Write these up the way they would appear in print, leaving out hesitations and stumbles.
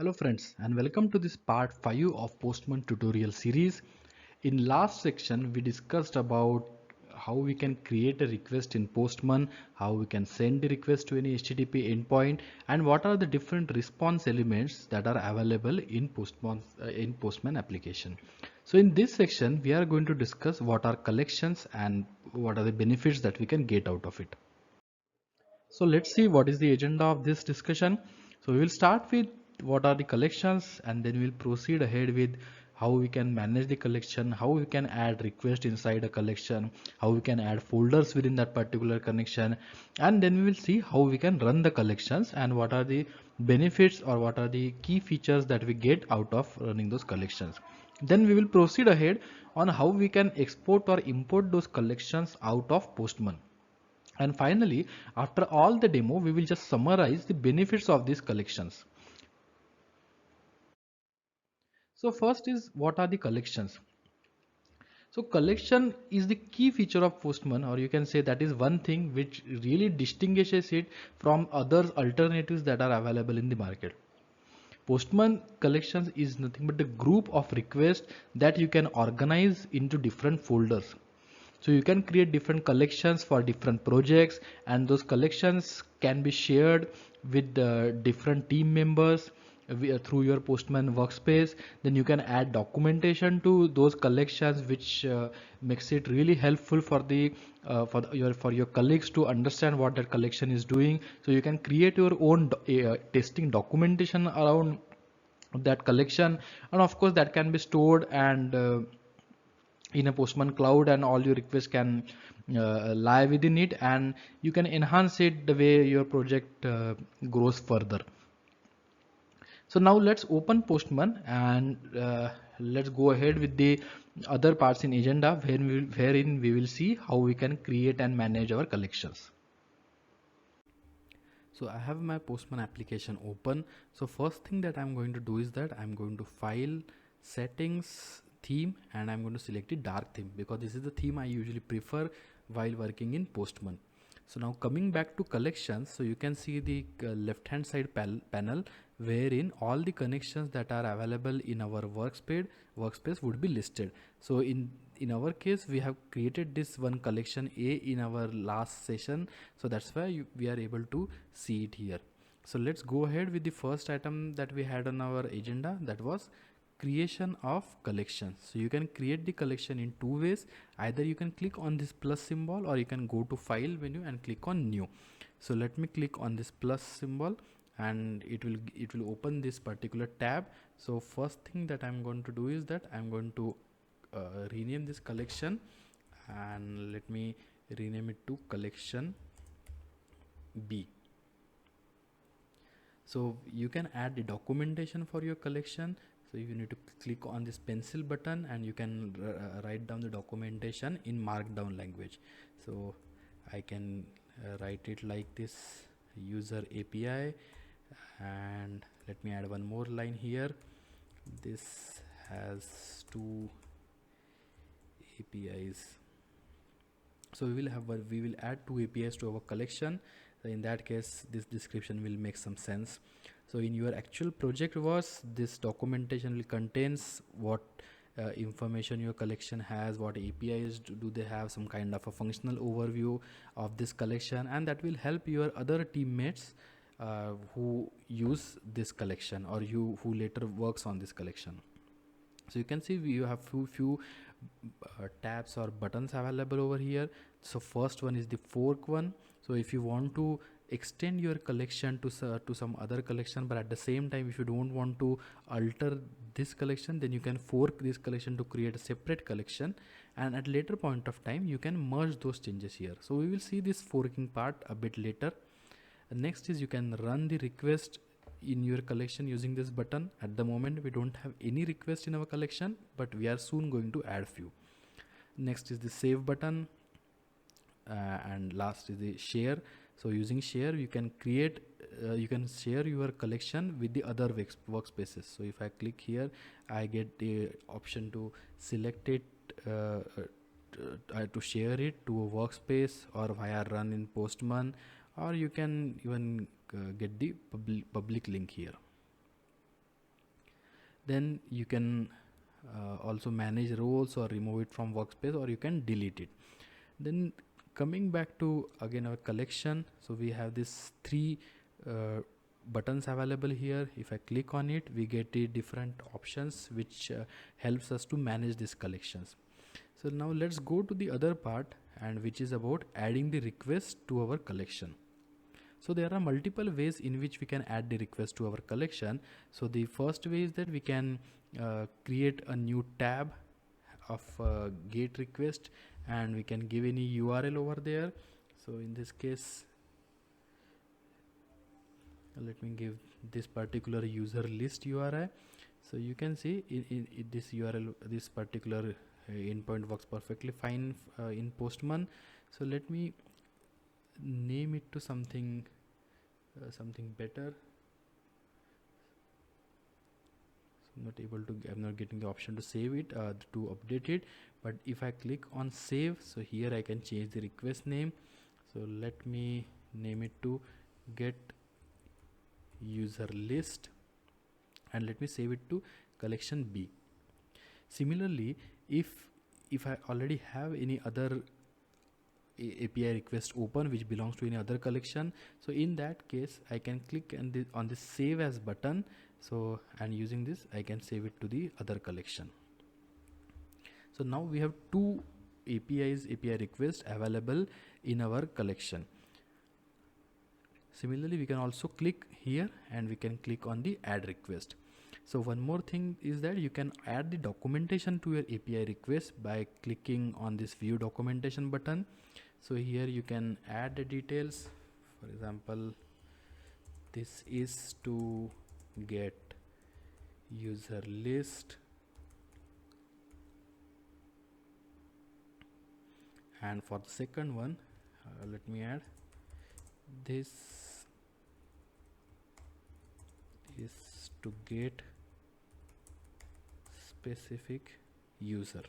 Hello friends and welcome to this part 5 of Postman tutorial series. In last section we discussed about how we can create a request in Postman, how we can send the request to any HTTP endpoint, and what are the different response elements that are available in Postman application. So in this section we are going to discuss what are collections and what are the benefits that we can get out of it. So let's see what is the agenda of this discussion. So we will start with what are the collections, and then we'll proceed ahead with how we can manage the collection, how we can add request inside a collection, how we can add folders within that particular connection, and then we will see how we can run the collections and what are the benefits or what are the key features that we get out of running those collections. Then we will proceed ahead on how we can export or import those collections out of Postman. And finally, after all the demo, we will just summarize the benefits of these collections. So first is what are the collections? So collection is the key feature of Postman, or you can say that is one thing which really distinguishes it from other alternatives that are available in the market. Postman collections is nothing but a group of requests that you can organize into different folders. So you can create different collections for different projects, and those collections can be shared with different team members through your Postman workspace. Then you can add documentation to those collections, which makes it really helpful for your colleagues to understand what that collection is doing. So you can create your own testing documentation around that collection, and of course that can be stored and in a Postman cloud, and all your requests can lie within it, and you can enhance it the way your project grows further. So now let's open Postman and let's go ahead with the other parts in agenda wherein we will see how we can create and manage our collections. So I have my Postman application open. So first thing that I'm going to do is that I'm going to file, settings, theme, and I'm going to select the dark theme because this is the theme I usually prefer while working in Postman. So now coming back to collections, so you can see the left hand side panel wherein all the connections that are available in our workspace would be listed. So in our case we have created this one collection A in our last session, so that's why we are able to see it here. So let's go ahead with the first item that we had on our agenda, that was creation of collections. So you can create the collection in two ways. Either you can click on this plus symbol, or you can go to file menu and click on new. So let me click on this plus symbol and it will open this particular tab. So first thing that I'm going to do is that I'm going to rename this collection, and let me rename it to collection B. So you can add the documentation for your collection. So you need to click on this pencil button and you can write down the documentation in markdown language. So I can write it like this: user API, and let me add one more line here. This has two APIs. So we will add two APIs to our collection. So in that case this description will make some sense. So in your actual project was, this documentation will contains what information your collection has, what APIs do they have, some kind of a functional overview of this collection, and that will help your other teammates who use this collection, or you who later works on this collection. So you can see you have few tabs or buttons available over here. So first one is the fork one. So if you want to extend your collection to some other collection, but at the same time if you don't want to alter this collection, then you can fork this collection to create a separate collection, and at later point of time you can merge those changes here. So we will see this forking part a bit later. Next is you can run the request in your collection using this button. At the moment we don't have any request in our collection, but we are soon going to add few. Next is the save button, and last is the share. So using share you can create you can share your collection with the other workspaces. So if I click here, I get the option to select it to share it to a workspace or via run in Postman, or you can even get the public link here. then you can also manage roles or remove it from workspace, or you can delete it. Then coming back to again our collection, so we have this three buttons available here. If I click on it, we get the different options which helps us to manage these collections. So now let's go to the other part, and which is about adding the request to our collection. So there are multiple ways in which we can add the request to our collection. So the first way is that we can create a new tab of get request, and we can give any URL over there. So in this case, let me give this particular user list URI. So you can see in this URL, this particular endpoint works perfectly fine in Postman. So let me name it to something better. So I'm not getting the option to save it, to update it. But if I click on save, so here I can change the request name. So let me name it to get user list, and let me save it to collection B. Similarly, if I already have any other API request open which belongs to any other collection, so in that case I can click on the save as button. So, and using this I can save it to the other collection. So now we have two API requests available in our collection. Similarly, we can also click here and we can click on the add request. So one more thing is that you can add the documentation to your API request by clicking on this view documentation button. So here you can add the details. For example, this is to get user list, and for the second one, let me add this is to get specific user.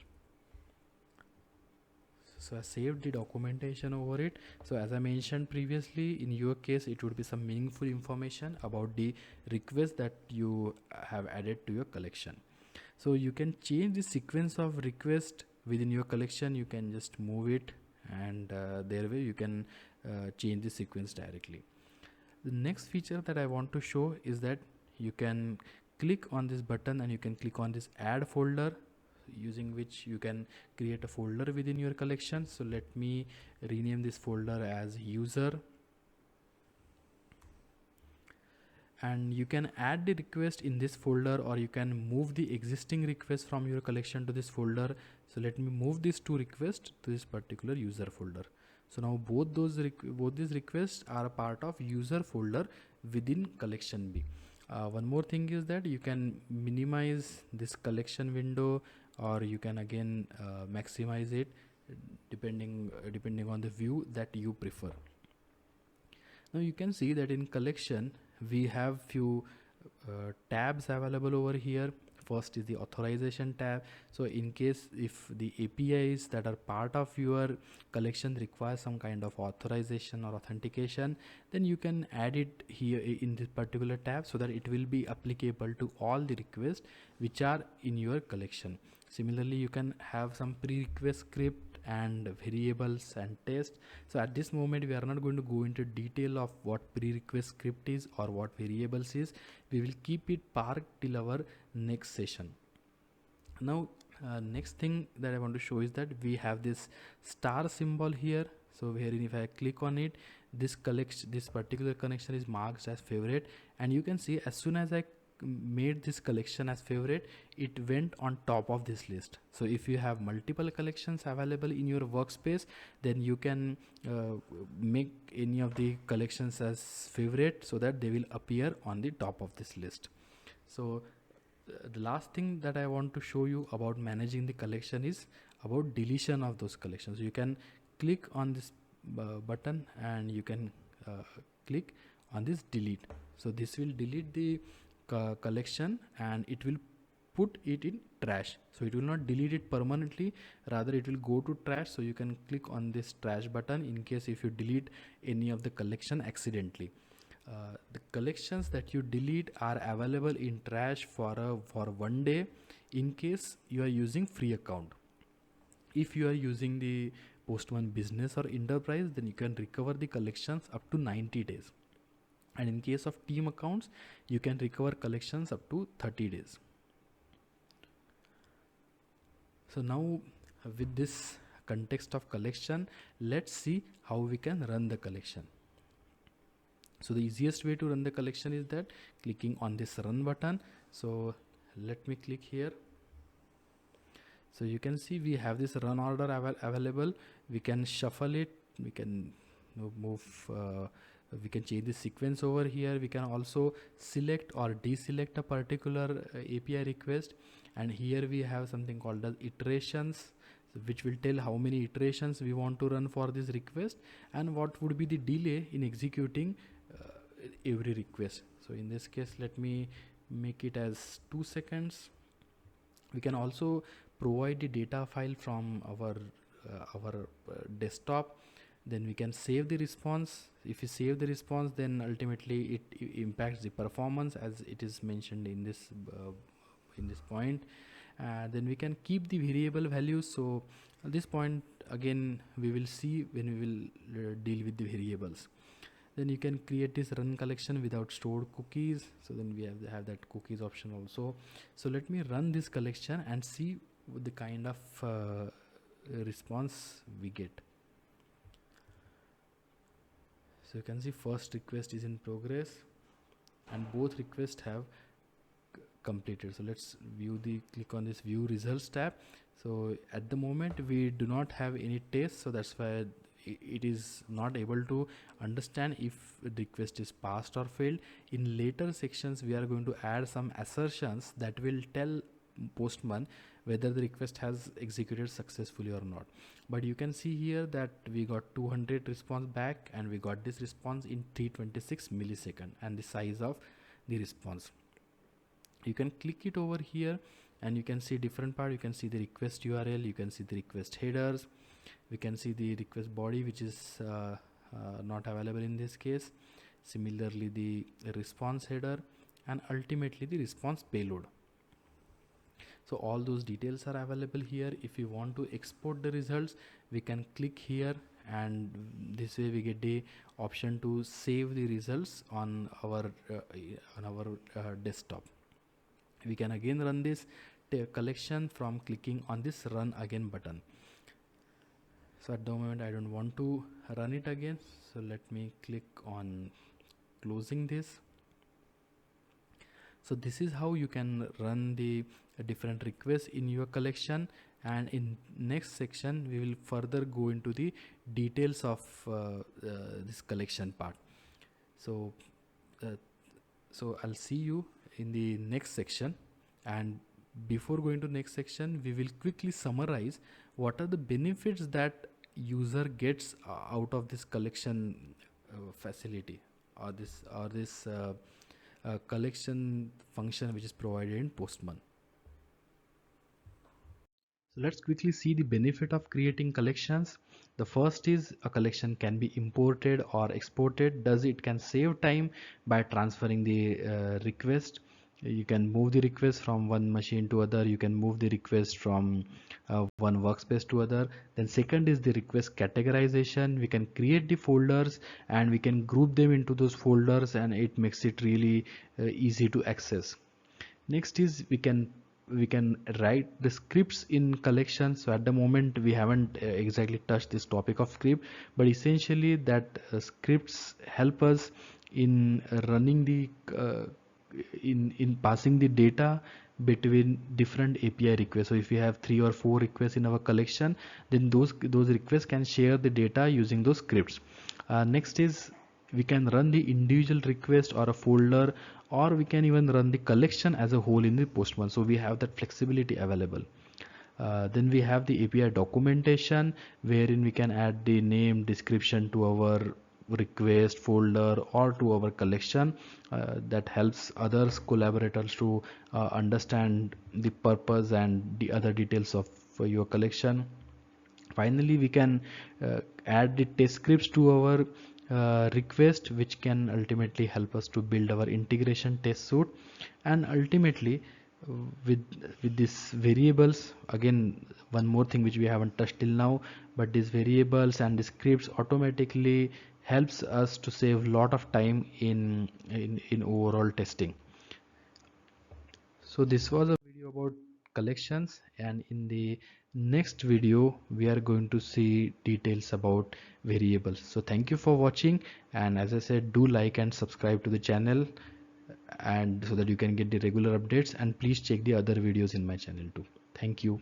So I saved the documentation over it. So as I mentioned previously, in your case it would be some meaningful information about the request that you have added to your collection. So you can change the sequence of request within your collection. You can just move it, and there way you can change the sequence directly. The next feature that I want to show is that you can click on this button and you can click on this add folder, using which you can create a folder within your collection. So let me rename this folder as user, and you can add the request in this folder, or you can move the existing request from your collection to this folder. So let me move these two requests to this particular user folder. So now both these requests are a part of user folder within collection B. One more thing is that you can minimize this collection window, or you can again maximize it depending on the view that you prefer. Now you can see that in collection we have few tabs available over here. First is the authorization tab. So in case if the APIs that are part of your collection require some kind of authorization or authentication, then you can add it here in this particular tab, so that it will be applicable to all the requests which are in your collection. Similarly, you can have some pre-request script and variables and tests. So at this moment we are not going to go into detail of what pre-request script is or what variables is. We will keep it parked till our next session. Now next thing that I want to show is that we have this star symbol here. So wherein if I click on it, this particular connection is marked as favorite, and you can see as soon as I made this collection as favorite, it went on top of this list. So if you have multiple collections available in your workspace, then you can make any of the collections as favorite, so that they will appear on the top of this list. So the last thing that I want to show you about managing the collection is about deletion of those collections. You can click on this button and you can click on this delete. So this will delete the collection and it will put it in trash. So it will not delete it permanently, rather it will go to trash. So you can click on this trash button in case if you delete any of the collection accidentally. the collections that you delete are available in trash for 1 day in case you are using free account. If you are using the Postman Business or Enterprise, then you can recover the collections up to 90 days. And in case of team accounts, you can recover collections up to 30 days. So now with this context of collection, let's see how we can run the collection. So the easiest way to run the collection is that clicking on this run button. So let me click here. So you can see we have this run order available. We can shuffle it, we can move, we can change the sequence over here. We can also select or deselect a particular API request, and here we have something called as iterations, which will tell how many iterations we want to run for this request and what would be the delay in executing every request. So in this case, let me make it as 2 seconds. We can also provide the data file from our desktop. Then we can save the response. If you save the response, then ultimately it impacts the performance as it is mentioned in this point. Then we can keep the variable values. So at this point again we will see when we will deal with the variables. Then you can create this run collection without stored cookies. So then we have that cookies option also. So let me run this collection and see the kind of response we get. So you can see first request is in progress and both requests have completed. So let's click on this view results tab. So at the moment we do not have any tests, so that's why it is not able to understand if the request is passed or failed. In later sections we are going to add some assertions that will tell Postman whether the request has executed successfully or not. But you can see here that we got 200 response back and we got this response in 326 milliseconds and the size of the response. You can click it over here and you can see different part. You can see the request URL, you can see the request headers, we can see the request body, which is not available in this case. Similarly the response header and ultimately the response payload. So all those details are available here. If you want to export the results, we can click here and this way we get the option to save the results on our desktop. We can again run this collection from clicking on this run again button. So at the moment I don't want to run it again, so let me click on closing this. So this is how you can run the different requests in your collection, and in next section we will further go into the details of this collection part. So I'll see you in the next section, and before going to next section we will quickly summarize what are the benefits that user gets out of this collection facility or this collection function which is provided in Postman. So let's quickly see the benefit of creating collections. The first is a collection can be imported or exported. It can save time by transferring the request. You can move the request from one machine to other. You can move the request from one workspace to other. Then second is the request categorization. We can create the folders and we can group them into those folders, and it makes it really easy to access. Next is we can write the scripts in collection. So at the moment we haven't exactly touched this topic of script, but essentially that scripts help us in running the in passing the data between different API requests. So if we have 3 or 4 requests in our collection, then those requests can share the data using those scripts. Next is we can run the individual request or a folder, or we can even run the collection as a whole in the Postman. So we have that flexibility available. Then we have the API documentation, wherein we can add the name, description to our request folder or to our collection. That helps others collaborators to understand the purpose and the other details of your collection. Finally, we can add the test scripts to our request, which can ultimately help us to build our integration test suite. And ultimately uh, with these variables, again one more thing which we haven't touched till now, but these variables and the scripts automatically helps us to save lot of time in overall testing. So this was a video about collections, and in the next video we are going to see details about variables. So thank you for watching, and as I said, do like and subscribe to the channel, and so that you can get the regular updates, and please check the other videos in my channel too. Thank you.